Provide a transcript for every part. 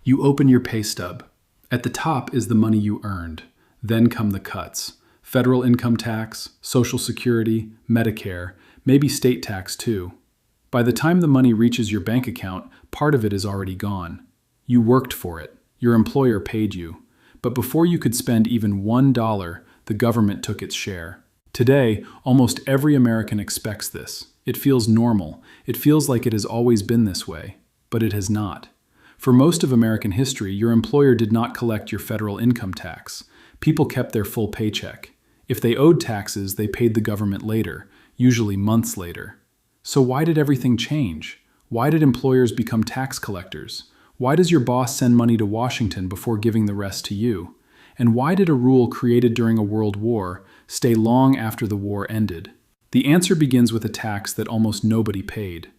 You open your pay stub. At the top is the money you earned. Then come the cuts. Federal income tax, Social Security, Medicare, maybe state tax too. By the time the money reaches your bank account, part of it is already gone. You worked for it. Your employer paid you. But before you could spend even $1, the government took its share. Today, almost every American expects this. It feels normal. It feels like it has always been this way. But it has not. For most of American history, your employer did not collect your federal income tax. People kept their full paycheck. If they owed taxes, they paid the government later, usually months later. So why did everything change? Why did employers become tax collectors? Why does your boss send money to Washington before giving the rest to you? And why did a rule created during a world war stay long after the war ended? The answer begins with a tax that almost nobody paid.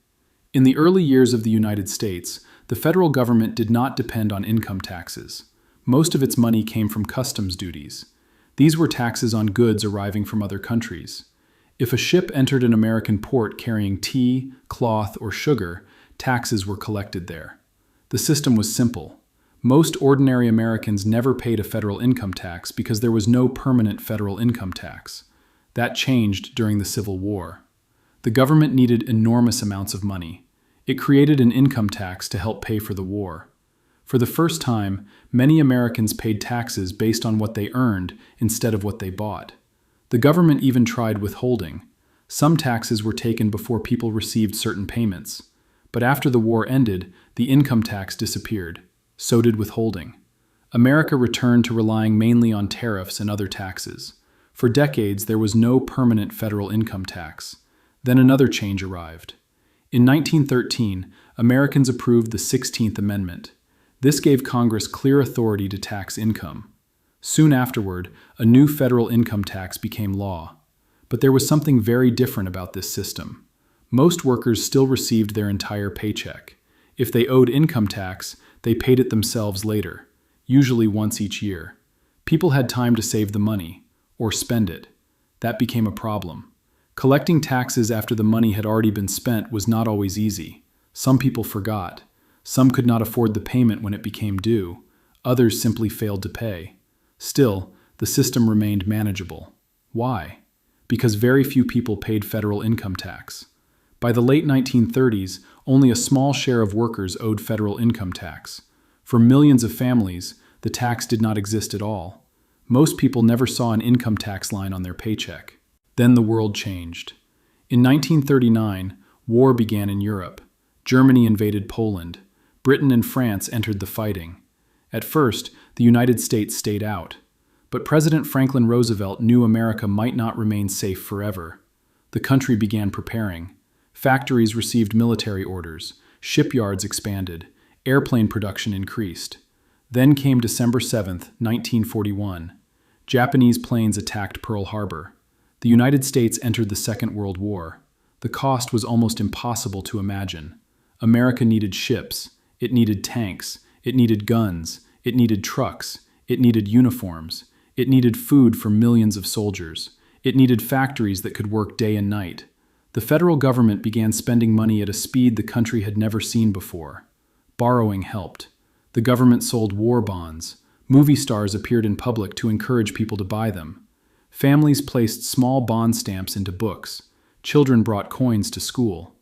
In the early years of the United States, the federal government did not depend on income taxes. Most of its money came from customs duties. These were taxes on goods arriving from other countries. If a ship entered an American port carrying tea, cloth, or sugar, taxes were collected there. The system was simple. Most ordinary Americans never paid a federal income tax because there was no permanent federal income tax. That changed during the Civil War. The government needed enormous amounts of money. It created an income tax to help pay for the war. For the first time, many Americans paid taxes based on what they earned instead of what they bought. The government even tried withholding. Some taxes were taken before people received certain payments. But after the war ended, the income tax disappeared. So did withholding. America returned to relying mainly on tariffs and other taxes. For decades, there was no permanent federal income tax. Then another change arrived. In 1913, Americans approved the 16th Amendment. This gave Congress clear authority to tax income. Soon afterward, a new federal income tax became law. But there was something very different about this system. Most workers still received their entire paycheck. If they owed income tax, they paid it themselves later, usually once each year. People had time to save the money, or spend it. That became a problem. Collecting taxes after the money had already been spent was not always easy. Some people forgot. Some could not afford the payment when it became due. Others simply failed to pay. Still, the system remained manageable. Why? Because very few people paid federal income tax. By the late 1930s, only a small share of workers owed federal income tax. For millions of families, the tax did not exist at all. Most people never saw an income tax line on their paycheck. Then the world changed. In 1939, war began in Europe. Germany invaded Poland. Britain and France entered the fighting. At first, the United States stayed out. But President Franklin Roosevelt knew America might not remain safe forever. The country began preparing. Factories received military orders. Shipyards expanded. Airplane production increased. Then came December 7, 1941. Japanese planes attacked Pearl Harbor. The United States entered the Second World War. The cost was almost impossible to imagine. America needed ships. It needed tanks. It needed guns. It needed trucks. It needed uniforms. It needed food for millions of soldiers. It needed factories that could work day and night. The federal government began spending money at a speed the country had never seen before. Borrowing helped. The government sold war bonds. Movie stars appeared in public to encourage people to buy them. Families placed small bond stamps into books. Children brought coins to school.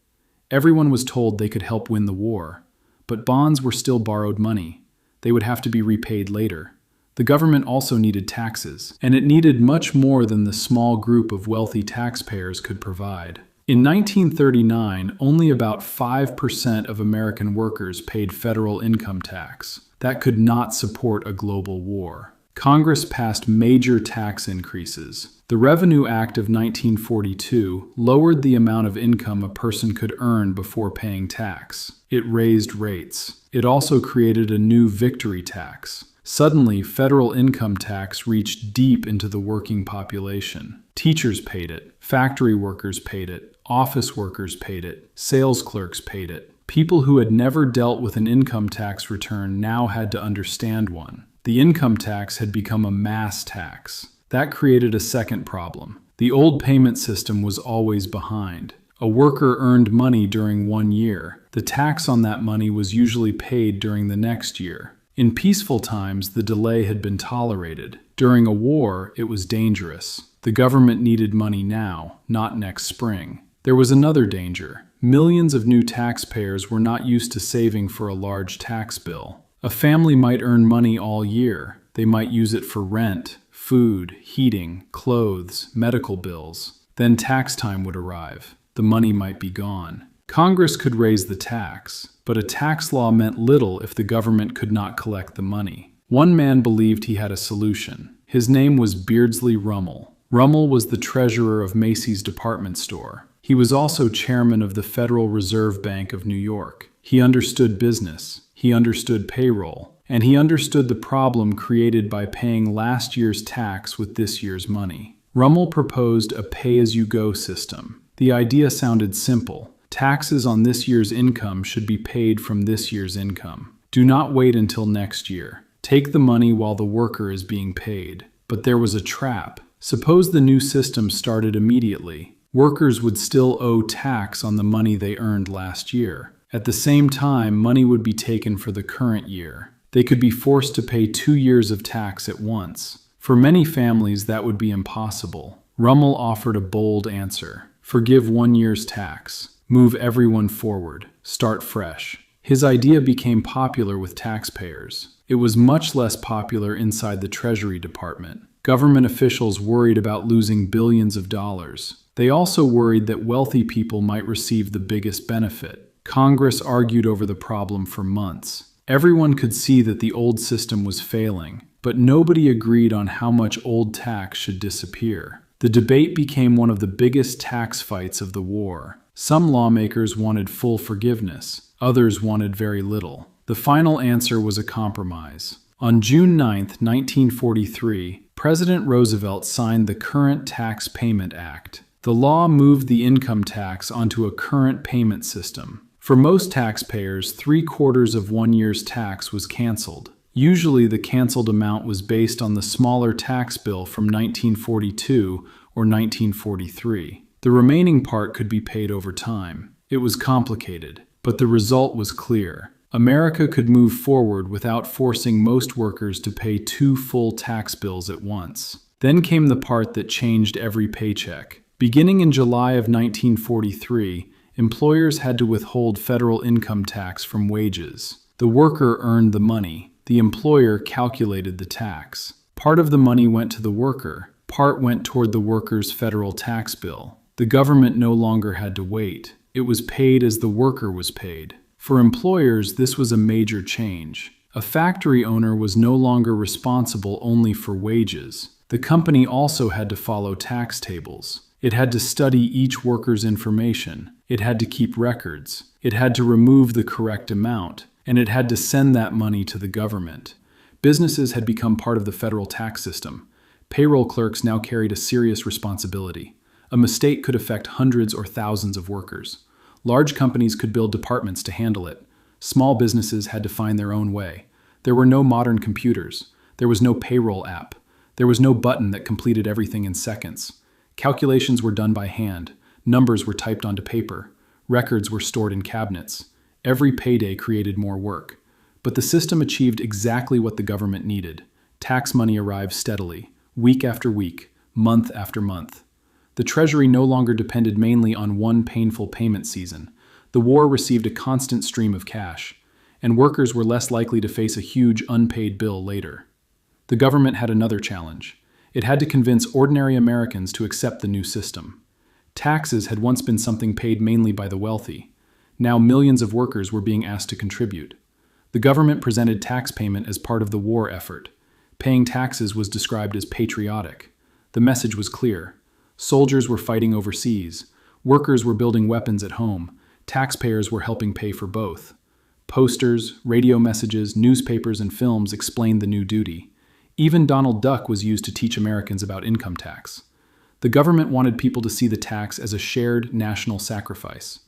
Everyone was told they could help win the war. But bonds were still borrowed money. They would have to be repaid later. The government also needed taxes, and it needed much more than the small group of wealthy taxpayers could provide. In 1939, only about 5% of American workers paid federal income tax. That could not support a global war. Congress passed major tax increases. The Revenue Act of 1942 lowered the amount of income a person could earn before paying tax. It raised rates. It also created a new victory tax. Suddenly, federal income tax reached deep into the working population. Teachers paid it, factory workers paid it, office workers paid it, sales clerks paid it. People who had never dealt with an income tax return now had to understand one. The income tax had become a mass tax. That created a second problem. The old payment system was always behind. A worker earned money during one year. The tax on that money was usually paid during the next year. In peaceful times, the delay had been tolerated. During a war, it was dangerous. The government needed money now, not next spring. There was another danger. Millions of new taxpayers were not used to saving for a large tax bill. A family might earn money all year. They might use it for rent, food, heating, clothes, medical bills. Then tax time would arrive. The money might be gone. Congress could raise the tax, but a tax law meant little if the government could not collect the money. One man believed he had a solution. His name was Beardsley Rummel. Rummel was the treasurer of Macy's department store. He was also chairman of the Federal Reserve Bank of New York. He understood business, he understood payroll, and he understood the problem created by paying last year's tax with this year's money. Rummel proposed a pay-as-you-go system. The idea sounded simple. Taxes on this year's income should be paid from this year's income. Do not wait until next year. Take the money while the worker is being paid. But there was a trap. Suppose the new system started immediately. Workers would still owe tax on the money they earned last year. At the same time, money would be taken for the current year. They could be forced to pay 2 years of tax at once. For many families, that would be impossible. Rummel offered a bold answer. Forgive 1 year's tax. Move everyone forward. Start fresh. His idea became popular with taxpayers. It was much less popular inside the Treasury Department. Government officials worried about losing billions of dollars. They also worried that wealthy people might receive the biggest benefit. Congress argued over the problem for months. Everyone could see that the old system was failing, but nobody agreed on how much old tax should disappear. The debate became one of the biggest tax fights of the war. Some lawmakers wanted full forgiveness. Others wanted very little. The final answer was a compromise. On June 9, 1943, President Roosevelt signed the Current Tax Payment Act. The law moved the income tax onto a current payment system. For most taxpayers, 3/4 of 1 year's tax was canceled. Usually, the canceled amount was based on the smaller tax bill from 1942 or 1943. The remaining part could be paid over time. It was complicated, but the result was clear. America could move forward without forcing most workers to pay 2 full tax bills at once. Then came the part that changed every paycheck. Beginning in July of 1943, employers had to withhold federal income tax from wages. The worker earned the money. The employer calculated the tax. Part of the money went to the worker. Part went toward the worker's federal tax bill. The government no longer had to wait. It was paid as the worker was paid. For employers, this was a major change. A factory owner was no longer responsible only for wages. The company also had to follow tax tables. It had to study each worker's information. It had to keep records. It had to remove the correct amount. And it had to send that money to the government. Businesses had become part of the federal tax system. Payroll clerks now carried a serious responsibility. A mistake could affect hundreds or thousands of workers. Large companies could build departments to handle it. Small businesses had to find their own way. There were no modern computers. There was no payroll app. There was no button that completed everything in seconds. Calculations were done by hand. Numbers were typed onto paper. Records were stored in cabinets. Every payday created more work. But the system achieved exactly what the government needed. Tax money arrived steadily, week after week, month after month. The Treasury no longer depended mainly on one painful payment season. The war received a constant stream of cash, and workers were less likely to face a huge unpaid bill later. The government had another challenge. It had to convince ordinary Americans to accept the new system. Taxes had once been something paid mainly by the wealthy. Now millions of workers were being asked to contribute. The government presented tax payment as part of the war effort. Paying taxes was described as patriotic. The message was clear. Soldiers were fighting overseas. Workers were building weapons at home. Taxpayers were helping pay for both. Posters, radio messages, newspapers, and films explained the new duty. Even Donald Duck was used to teach Americans about income tax. The government wanted people to see the tax as a shared national sacrifice.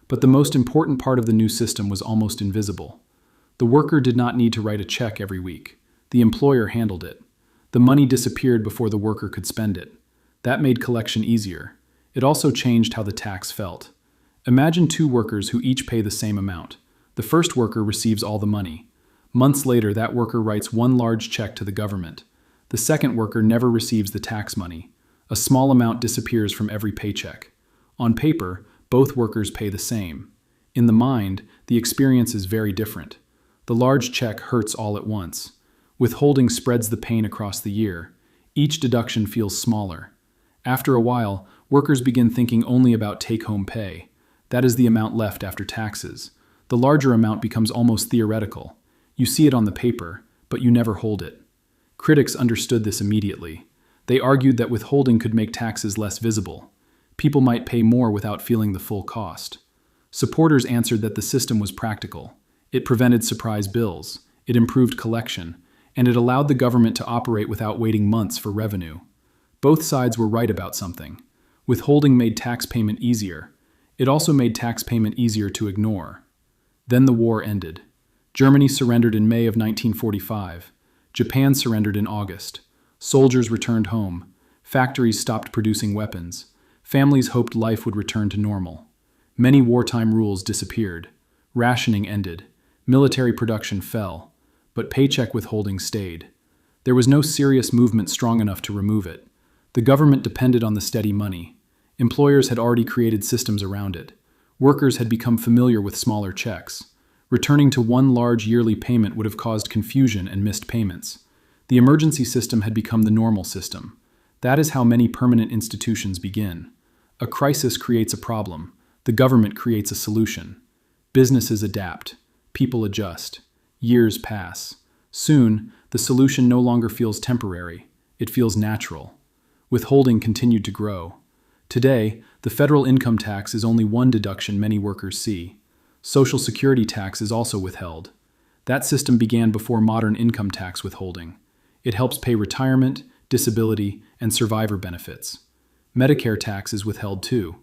But the most important part of the new system was almost invisible. The worker did not need to write a check every week. The employer handled it. The money disappeared before the worker could spend it. That made collection easier. It also changed how the tax felt. Imagine two workers who each pay the same amount. The first worker receives all the money. Months later, that worker writes one large check to the government. The second worker never receives the tax money. A small amount disappears from every paycheck. On paper, both workers pay the same. In the mind, the experience is very different. The large check hurts all at once. Withholding spreads the pain across the year. Each deduction feels smaller. After a while, workers begin thinking only about take-home pay. That is the amount left after taxes. The larger amount becomes almost theoretical. You see it on the paper, but you never hold it. Critics understood this immediately. They argued that withholding could make taxes less visible. People might pay more without feeling the full cost. Supporters answered that the system was practical. It prevented surprise bills, it improved collection, and it allowed the government to operate without waiting months for revenue. Both sides were right about something. Withholding made tax payment easier. It also made tax payment easier to ignore. Then the war ended. Germany surrendered in May of 1945. Japan surrendered in August. Soldiers returned home. Factories stopped producing weapons. Families hoped life would return to normal. Many wartime rules disappeared. Rationing ended. Military production fell. But paycheck withholding stayed. There was no serious movement strong enough to remove it. The government depended on the steady money. Employers had already created systems around it. Workers had become familiar with smaller checks. Returning to one large yearly payment would have caused confusion and missed payments. The emergency system had become the normal system. That is how many permanent institutions begin. A crisis creates a problem. The government creates a solution. Businesses adapt. People adjust. Years pass. Soon, the solution no longer feels temporary. It feels natural. Withholding continued to grow. Today, the federal income tax is only one deduction many workers see. Social Security tax is also withheld. That system began before modern income tax withholding. It helps pay retirement, disability, and survivor benefits. Medicare tax is withheld too.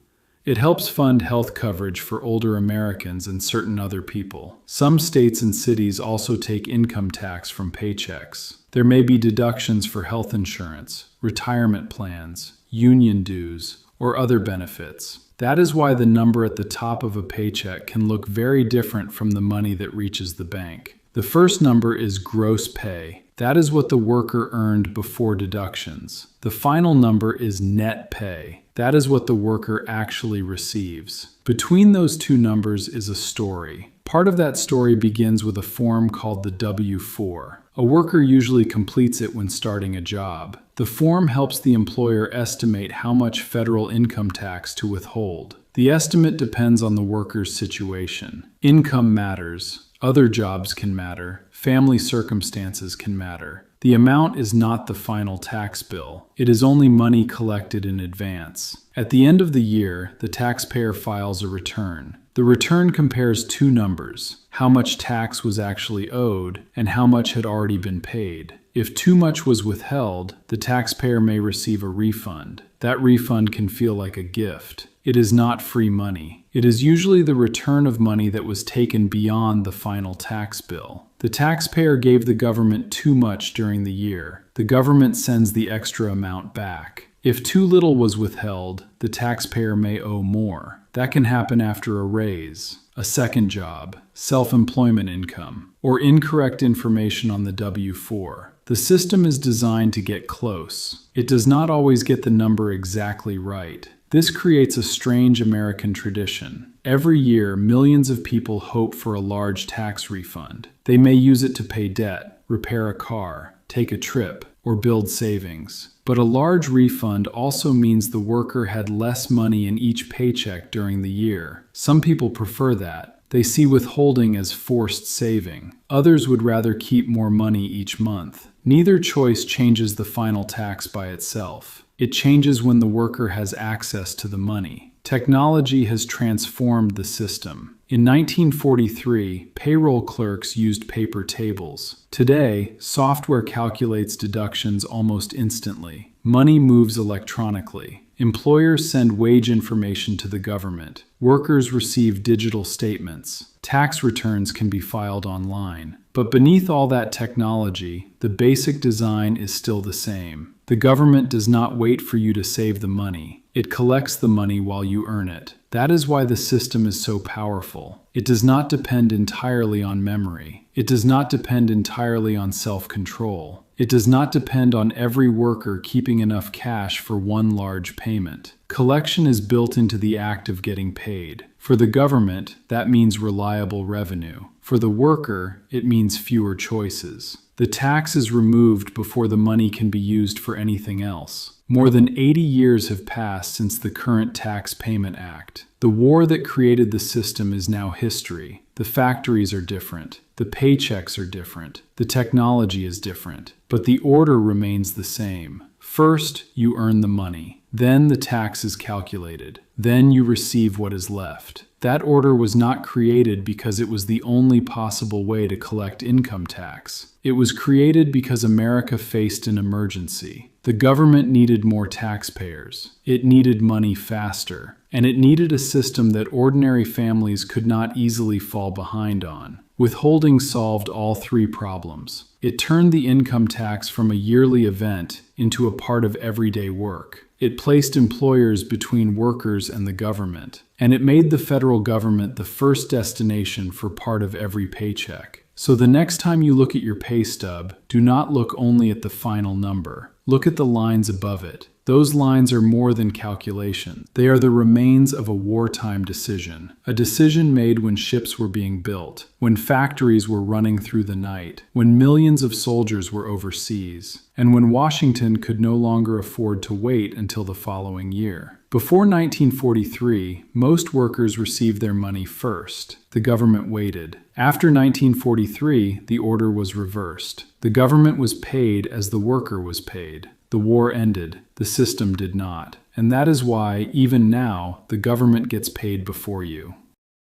It helps fund health coverage for older Americans and certain other people. Some states and cities also take income tax from paychecks. There may be deductions for health insurance, retirement plans, union dues, or other benefits. That is why the number at the top of a paycheck can look very different from the money that reaches the bank. The first number is gross pay. That is what the worker earned before deductions. The final number is net pay. That is what the worker actually receives. Between those two numbers is a story. Part of that story begins with a form called the W-4. A worker usually completes it when starting a job. The form helps the employer estimate how much federal income tax to withhold. The estimate depends on the worker's situation. Income matters. Other jobs can matter. Family circumstances can matter. The amount is not the final tax bill. It is only money collected in advance. At the end of the year, the taxpayer files a return. The return compares two numbers: how much tax was actually owed and how much had already been paid. If too much was withheld, the taxpayer may receive a refund. That refund can feel like a gift. It is not free money. It is usually the return of money that was taken beyond the final tax bill. The taxpayer gave the government too much during the year. The government sends the extra amount back. If too little was withheld, the taxpayer may owe more. That can happen after a raise, a second job, self-employment income, or incorrect information on the W-4. The system is designed to get close. It does not always get the number exactly right. This creates a strange American tradition. Every year, millions of people hope for a large tax refund. They may use it to pay debt, repair a car, take a trip, or build savings. But a large refund also means the worker had less money in each paycheck during the year. Some people prefer that. They see withholding as forced saving. Others would rather keep more money each month. Neither choice changes the final tax by itself. It changes when the worker has access to the money. Technology has transformed the system. In 1943, payroll clerks used paper tables. Today, software calculates deductions almost instantly. Money moves electronically. Employers send wage information to the government. Workers receive digital statements. Tax returns can be filed online. But beneath all that technology, the basic design is still the same. The government does not wait for you to save the money. It collects the money while you earn it. That is why the system is so powerful. It does not depend entirely on memory. It does not depend entirely on self-control. It does not depend on every worker keeping enough cash for one large payment. Collection is built into the act of getting paid. For the government, that means reliable revenue. For the worker, it means fewer choices. The tax is removed before the money can be used for anything else. More than 80 years have passed since the current Tax Payment Act. The war that created the system is now history. The factories are different. The paychecks are different. The technology is different. But the order remains the same. First, you earn the money. Then the tax is calculated. Then you receive what is left. That order was not created because it was the only possible way to collect income tax. It was created because America faced an emergency. The government needed more taxpayers. It needed money faster. And it needed a system that ordinary families could not easily fall behind on. Withholding solved all three problems. It turned the income tax from a yearly event into a part of everyday work. It placed employers between workers and the government. And it made the federal government the first destination for part of every paycheck. So the next time you look at your pay stub, do not look only at the final number. Look at the lines above it. Those lines are more than calculations. They are the remains of a wartime decision. A decision made when ships were being built, when factories were running through the night, when millions of soldiers were overseas, and when Washington could no longer afford to wait until the following year. Before 1943, most workers received their money first. The government waited. After 1943, the order was reversed. The government was paid as the worker was paid. The war ended. The system did not. And that is why, even now, the government gets paid before you.